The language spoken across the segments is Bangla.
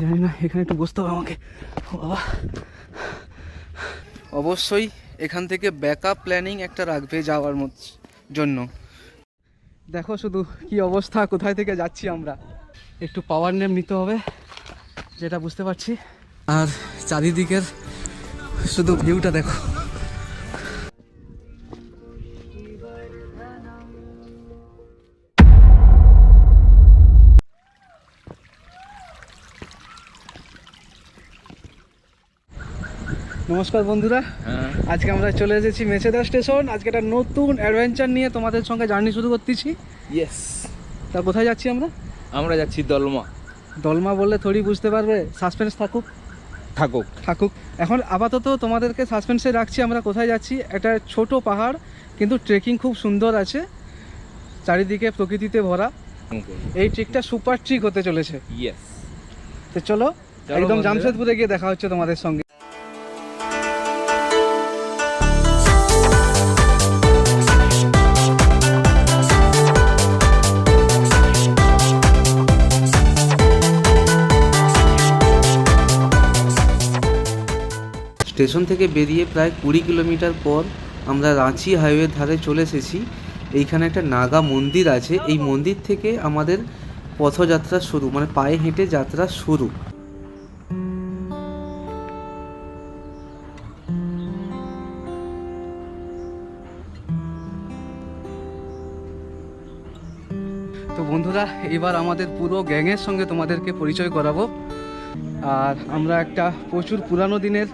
জানি না, এখানে একটু বসতে হবে আমাকে। ও বাবা, অবশ্যই এখান থেকে ব্যাকআপ প্ল্যানিং একটা রাখবে যাওয়ার জন্য। দেখো শুধু কি অবস্থা, কোথায় থেকে যাচ্ছি আমরা। একটু পাওয়ার নেম নিতে হবে, যেটা বুঝতে পারছি। আর চারিদিকের শুধু ভিউটা দেখো। নমস্কার বন্ধুরা, আজকে আমরা চলে এসেছি মেচেদা স্টেশন। আজকে একটা নতুন অ্যাডভেঞ্চার নিয়ে তোমাদের সঙ্গে জার্নি শুরু করতেছি। ইয়েস, তা কোথায় যাচ্ছি আমরা? আমরা যাচ্ছি দলমা। দলমা বললে থোড়ি বুঝতে পারবে, সাসপেন্স থাকুক। থাকুক এখন আপাতত তোমাদেরকে সাসপেন্সে রাখছি। আমরা কোথায় যাচ্ছি? একটা ছোট পাহাড়, কিন্তু ট্রেকিং খুব সুন্দর আছে, চারিদিকে প্রকৃতিতে ভরা। এই ট্রিকটা সুপার ট্রিক হতে চলেছে। ইয়েস, তো চলো একদম জামশেদপুরে গিয়ে দেখা হচ্ছে তোমাদের সঙ্গে। স্টেশন থেকে বেরিয়ে প্রায় 20 কিলোমিটার পর আমরা রাঁচি হাইওয়ের ধারে চলে এসেছি। এইখানে একটা নাগা মন্দির আছে, এই মন্দির থেকে আমাদের পথযাত্রা শুরু, মানে পায়ে হেঁটে যাত্রা শুরু। তো বন্ধুরা, এবার আমাদের পুরো গ্যাংয়ের সঙ্গে তোমাদেরকে পরিচয় করাবো। আর আমরা একটা প্রচুর পুরানো দিনের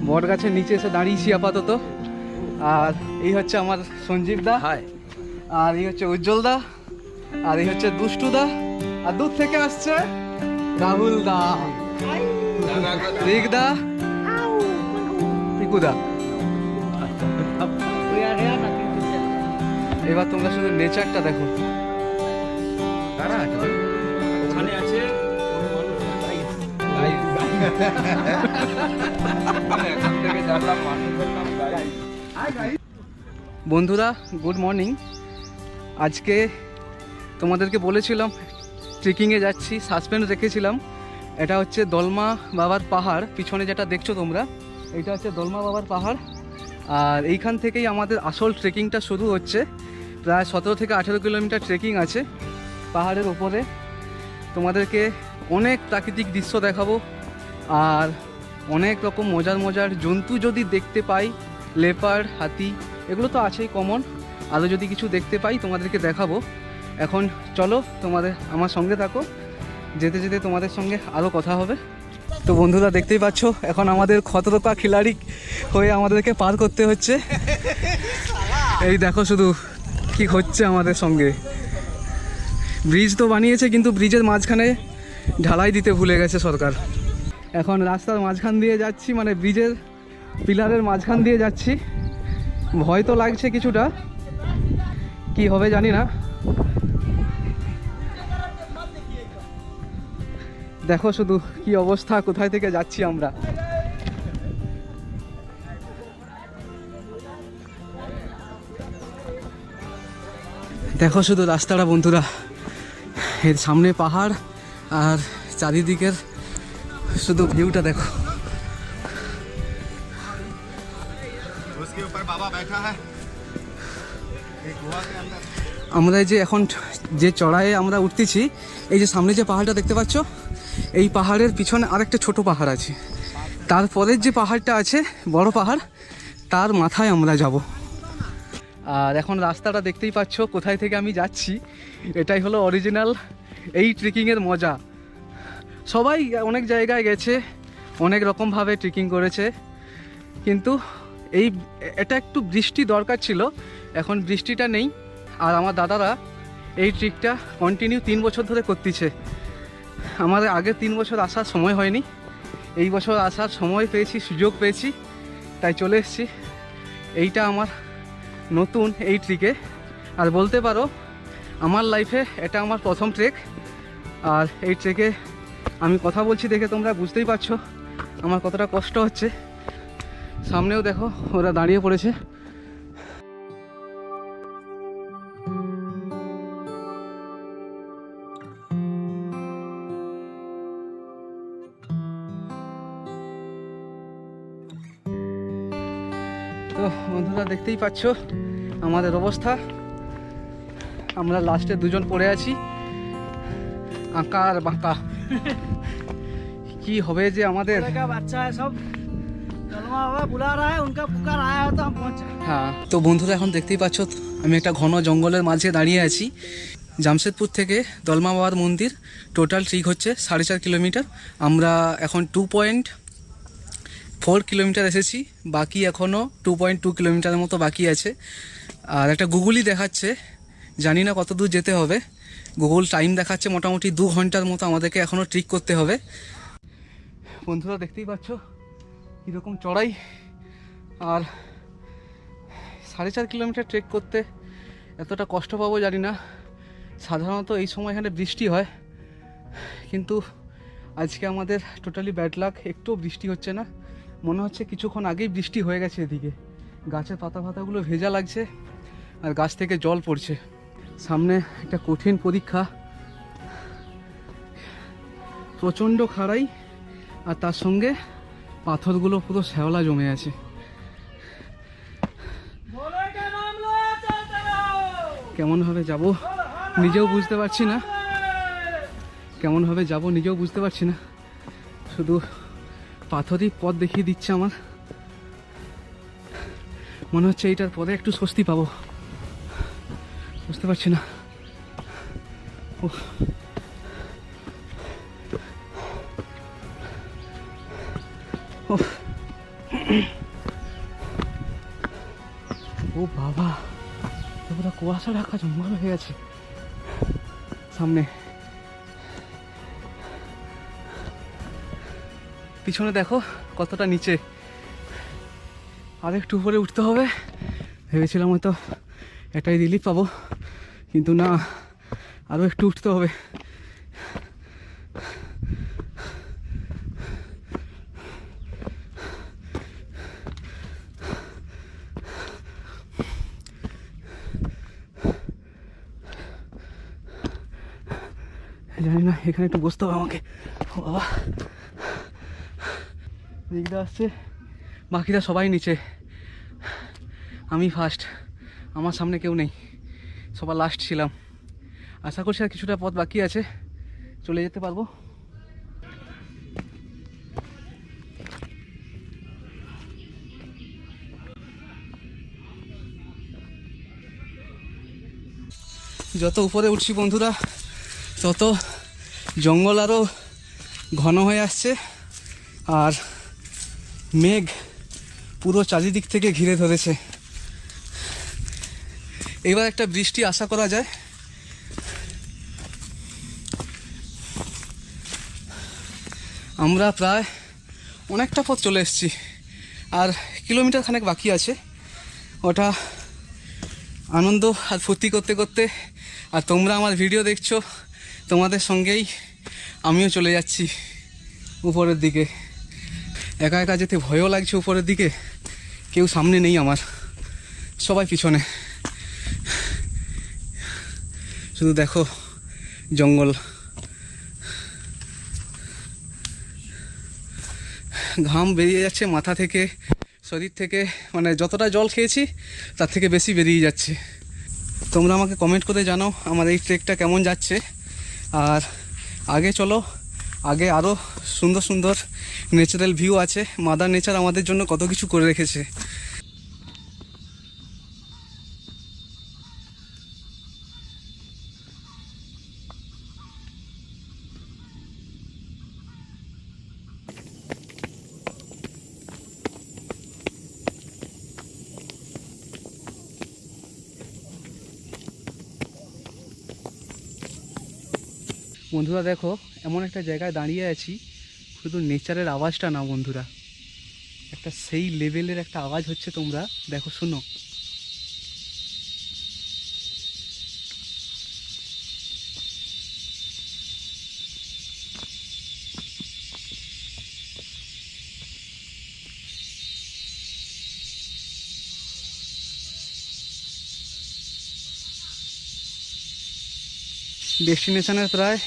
বট গাছের নিচে এসে দাঁড়িয়েছি আপাতত। আর এই হচ্ছে আমার সঞ্জীব দা, হাই। আর এই হচ্ছে উজ্জ্বল দা, আর এই হচ্ছে দুষ্টু দা, আর দূর থেকে আসছে রাহুল দা, রিক দা, পিকু দা। এবার তোমরা শুধু নেচারটা দেখো। ওখানে আছে বন্ধুরা, গুড মর্নিং। আজকে তোমাদেরকে বলেছিলাম ট্রেকিংয়ে যাচ্ছি, সাসপেন্স রেখেছিলাম। এটা হচ্ছে দলমা বাবার পাহাড়, পিছনে যেটা দেখছো তোমরা, এটা হচ্ছে দলমা বাবার পাহাড়। আর এইখান থেকেই আমাদের আসল ট্রেকিংটা শুরু হচ্ছে। প্রায় 17 থেকে 18 কিলোমিটার ট্রেকিং আছে পাহাড়ের ওপরে। তোমাদেরকে অনেক প্রাকৃতিক দৃশ্য দেখাবো, আর অনেক রকম মজার মজার জন্তু যদি দেখতে পাই, লেপার্ড, হাতি, এগুলো তো আছেই কমন। আরও যদি কিছু দেখতে পাই তোমাদেরকে দেখাবো। এখন চলো তোমাদের আমার সঙ্গে থাকো, যেতে যেতে তোমাদের সঙ্গে আরও কথা হবে। তো বন্ধুরা, দেখতেই পাচ্ছ এখন আমাদের খতরকা খিলাড়ি হয়ে আমাদেরকে পার করতে হচ্ছে। এই দেখো শুধু কি হচ্ছে আমাদের সঙ্গে। ব্রিজ তো বানিয়েছে, কিন্তু ব্রিজের মাঝখানে ঢালাই দিতে ভুলে গেছে সরকার। এখন রাস্তার মাঝখান দিয়ে যাচ্ছি, মানে ব্রিজের পিলারের মাঝখান দিয়ে যাচ্ছি। ভয় তো লাগছে কিছুটা, কি হবে জানি না। দেখো শুধু কি অবস্থা, কোথায় থেকে যাচ্ছি আমরা। দেখো শুধু রাস্তাটা বন্ধুরা, এর সামনে পাহাড় আর চারিদিকের শুধু ভিউটা দেখো। আমরা এই যে এখন যে চড়াইয়ে আমরা উঠতেছি, এই যে সামনে যে পাহাড়টা দেখতে পাচ্ছ, এই পাহাড়ের পিছনে আরেকটা ছোট পাহাড় আছে। তারপরের যে পাহাড়টা আছে, বড় পাহাড়, তার মাথায় আমরা যাব। আর এখন রাস্তাটা দেখতেই পাচ্ছ কোথায় থেকে আমি যাচ্ছি। এটাই হলো অরিজিনাল এই ট্রেকিংয়ের মজা। সবাই অনেক জায়গায় গেছে, অনেক রকমভাবে ট্রেকিং করেছে, কিন্তু এটা একটু বৃষ্টি দরকার ছিল, এখন বৃষ্টিটা নেই। আর আমার দাদারা এই ট্রিকটা কন্টিনিউ 3 বছর ধরে করতেছে। আমাদের আগে 3 বছর আসার সময় হয়নি, এই বছর আসার সময় পেয়েছি, সুযোগ পেয়েছি, তাই চলে এসেছি। এইটা আমার নতুন এই ট্রিকে, আর বলতে পারো আমার লাইফে এটা আমার প্রথম ট্রেক। আর এই ট্রেকে আমি কথা বলছি দেখে তোমরা বুঝতেই পারছো আমার কতটা কষ্ট হচ্ছে। সামনেও দেখো ওরা দাঁড়িয়ে পড়েছে। তো বন্ধুরা দেখতেই পাচ্ছ আমাদের অবস্থা, আমরা লাস্টে দুজন পড়ে আছি আঁকা আর বাঁকা। কি হবে যে আমাদের। বাচ্চা সব দলমা বাবা বুলা রা হ্যায়, উনকা পুকার আয়া হ্যায় তো হাম পৌঁছ যায়ে। হ্যাঁ, তো বন্ধুরা এখন দেখতেই পাচ্ছ আমি একটা ঘন জঙ্গলের মাঝে দাঁড়িয়ে আছি। জামশেদপুর থেকে দলমা বাবার মন্দির টোটাল ট্রিক হচ্ছে 4.5 কিলোমিটার। আমরা এখন 2.4 কিলোমিটার এসেছি, বাকি এখনও 2.2 কিলোমিটারের মতো বাকি আছে। আর একটা গুগলই দেখাচ্ছে, জানি না কত দূর যেতে হবে। গুগল টাইম দেখাচ্ছে মোটামুটি 2 ঘন্টার মতো আমাদেরকে এখনও ট্রিক করতে হবে। বন্ধুরা দেখতেই পাচ্ছ কীরকম চড়াই, আর 4.5 কিলোমিটার ট্রেক করতে এতটা কষ্ট পাবো জানি না। সাধারণত এই সময় এখানে বৃষ্টি হয়, কিন্তু আজকে আমাদের টোটালি ব্যাড লাক, একটুও বৃষ্টি হচ্ছে না। মনে হচ্ছে কিছুক্ষণ আগেই বৃষ্টি হয়ে গেছে। এদিকে গাছের পাতাগুলো ভেজা লাগছে আর গাছ থেকে জল পড়ছে। সামনে একটা কঠিন পরীক্ষা, প্রচণ্ড খাড়াই, আর তার সঙ্গে পাথরগুলো পুরো শ্যাওলা জমে আছে। কেমনভাবে যাব নিজেও বুঝতে পারছি না, শুধু পাথরই পথ দেখিয়ে দিচ্ছে আমার। মনে হচ্ছে এইটার পরে একটু স্বস্তি পাবো, বুঝতে পারছি না। ও বাবা, পুরো কুয়াশা ঢাকা জঙ্গল হয়ে গেছে সামনে। পিছনে দেখো কতটা নিচে, আর একটু উপরে উঠতে হবে। ভেবেছিলাম হয়তো এটাই রিলিফ পাবো, কিন্তু না, আরও একটু উঠতে হবে। জানি না, এখানে একটু বসতে হবে আমাকে। ও বাবা, দিকটা আসছে, বাকিরা সবাই নিচে, আমি ফার্স্ট, আমার সামনে কেউ নেই, সবার লাস্ট ছিলাম। আশা করছি আর কিছুটা পথ বাকি আছে, চলে যেতে পারবো। যত উপরে উঠছি বন্ধুরা, তত জঙ্গল আরও ঘন হয়ে আসছে, আর মেঘ পুরো চারিদিক থেকে ঘিরে ধরেছে। এবার একটা বৃষ্টি আশা করা যায়। আমরা প্রায় অনেকটা পথ চলে এসেছি, আর কিলোমিটার খানেক বাকি আছে। ওটা আনন্দ আর ফুর্তি করতে করতে, আর তোমরা আমার ভিডিও দেখছো, তোমাদের সঙ্গেই আমিও চলে যাচ্ছি উপরের দিকে। একা একা যেতে ভয়ও লাগছে উপরের দিকে, কেউ সামনে নেই আমার, সবাই পিছনে। শুধু দেখো জঙ্গল, ঘাম বেরিয়ে যাচ্ছে মাথা থেকে, শরীর থেকে, মানে যতটা জল খেয়েছি তার থেকে বেশি বেরিয়ে যাচ্ছে। তোমরা আমাকে কমেন্ট করে জানাও আমার এই ট্রেকটা কেমন যাচ্ছে। আর আগে চলো, আগে আরও সুন্দর সুন্দর ন্যাচারাল ভিউ আছে। মাদার নেচার আমাদের জন্য কত কিছু করে রেখেছে। বন্ধুরা দেখো, এমন একটা জায়গায় দাঁড়িয়ে আছি, শুধু নেচারের আওয়াজটা না বন্ধুরা, একটা সেই লেভেলের একটা আওয়াজ হচ্ছে। তোমরা দেখো, শুনো। ডেস্টিনেশনের প্রায়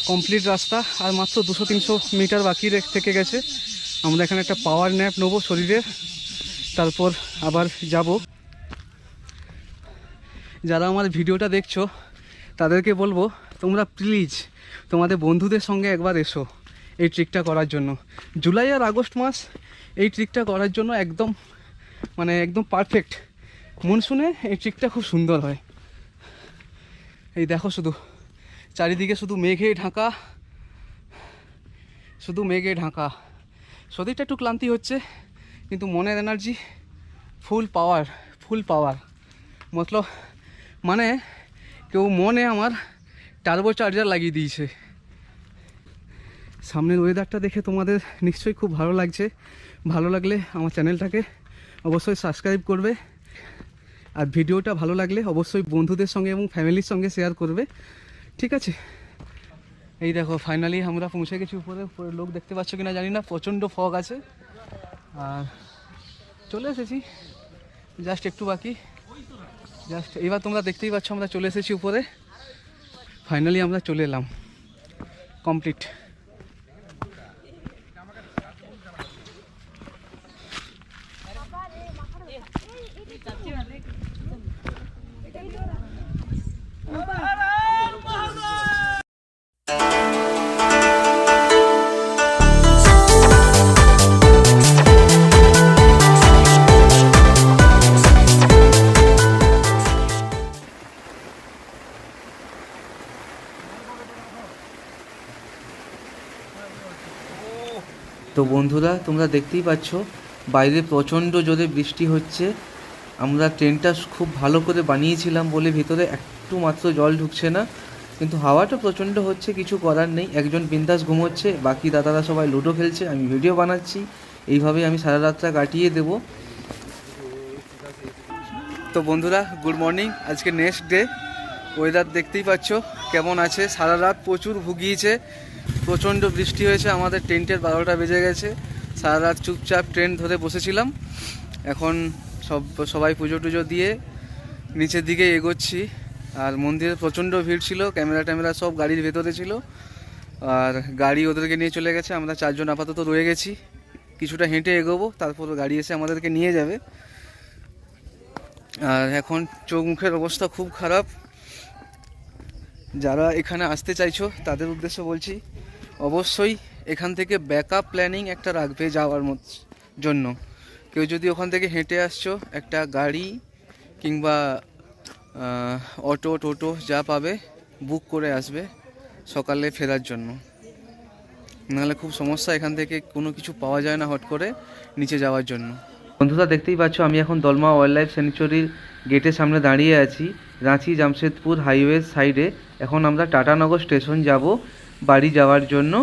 কমপ্লিট রাস্তা, আর মাত্র 200-300 মিটার বাকি থেকে গেছে। আমরা এখানে একটা পাওয়ার ন্যাপ নেবো শরীরের, তারপর আবার যাব। যারা আমার ভিডিওটা দেখছো তাদেরকে বলবো তোমরা প্লিজ তোমাদের বন্ধুদের সঙ্গে একবার এসো এই ট্রিকটা করার জন্য। জুলাই আর আগস্ট মাস এই ট্রিকটা করার জন্য একদম মানে একদম পারফেক্ট। মনসুনে এই ট্রিকটা খুব সুন্দর হয়। এই দেখো শুধু চারিদিকে শুধু মেঘে ঢাকা, শুধু মেঘে ঢাকা। শরীরটা একটু ক্লান্তি হচ্ছে কিন্তু মনের এনার্জি ফুল পাওয়ার, ফুল পাওয়ার। মতলব মানে কেউ মনে আমার টার্বো চার্জার লাগিয়ে দিয়েছে। সামনের ওয়েদারটা দেখে তোমাদের নিশ্চয়ই খুব ভালো লাগছে। ভালো লাগলে আমার চ্যানেলটাকে অবশ্যই সাবস্ক্রাইব করবে, আর ভিডিওটা ভালো লাগলে অবশ্যই বন্ধুদের সঙ্গে এবং ফ্যামিলির সঙ্গে শেয়ার করবে, ঠিক আছে? এই দেখো ফাইনালি আমরা পৌঁছে গেছি উপরে। উপরে লোক দেখতে পাচ্ছ কিনা জানি না, প্রচণ্ড ফগ আছে। আর চলে এসেছি, জাস্ট একটু বাকি। জাস্ট এবার তোমরা দেখতেই পাচ্ছ আমরা চলে এসেছি উপরে। ফাইনালি আমরা চলে এলাম, কমপ্লিট। তো বন্ধুরা তোমরা দেখতেই পাচ্ছ বাইরে প্রচণ্ড জোরে বৃষ্টি হচ্ছে। আমরা ট্রেনটা খুব ভালো করে বানিয়েছিলাম বলে ভিতরে একটু মাত্র জল ঢুকছে না, কিন্তু হাওয়াটা প্রচণ্ড হচ্ছে, কিছু করার নেই। একজন বিন্দাস ঘুমোচ্ছে, বাকি দাদারা সবাই লুডো খেলছে, আমি ভিডিও বানাচ্ছি। এইভাবেই আমি সারা রাতটা কাটিয়ে দেবো। তো বন্ধুরা গুড মর্নিং। আজকে নেক্সট ডে। ওয়েদার দেখতেই পাচ্ছ কেমন আছে। সারা রাত প্রচুর ভুগিয়েছে, প্রচণ্ড বৃষ্টি হয়েছে। আমাদের টেন্টের 12টা বেজে গেছে। সারা রাত চুপচাপ ট্রেন ধরে বসেছিলাম। এখন সবাই পুজো টুজো দিয়ে নিচের দিকে এগোচ্ছি। আর মন্দিরে প্রচণ্ড ভিড় ছিল, ক্যামেরা ট্যামেরা সব গাড়ির ভেতরে ছিল। আর গাড়ি ওদেরকে নিয়ে চলে গেছে। আমরা 4 জন আপাতত রয়ে গেছি। কিছুটা হেঁটে এগোবো, তারপর গাড়ি এসে আমাদেরকে নিয়ে যাবে। আর এখন চোখ মুখের অবস্থা খুব খারাপ। যারা এখানে আসতে চাইছো তাদের উদ্দেশ্যে বলছি, অবশ্যই এখান থেকে ব্যাকআপ প্ল্যানিং একটা রাখবে যাওয়ার জন্য। কেউ যদি ওখান থেকে হেঁটে আসছো, একটা গাড়ি কিংবা অটো টোটো যা পাবে বুক করে আসবে সকালে ফেরার জন্য। নাহলে খুব সমস্যা, এখান থেকে কোনো কিছু পাওয়া যায় না হট করে নিচে যাওয়ার জন্য। বন্ধুরা দেখতেই পাচ্ছ আমি এখন দলমা ওয়াইল্ড লাইফ স্যাংচুয়ারির গেটের সামনে দাঁড়িয়ে আছি, রাঁচি জামশেদপুর হাইওয়ের সাইডে। এখন আমরা টাটানগর স্টেশন যাব বাড়ি যাওয়ার জন্য।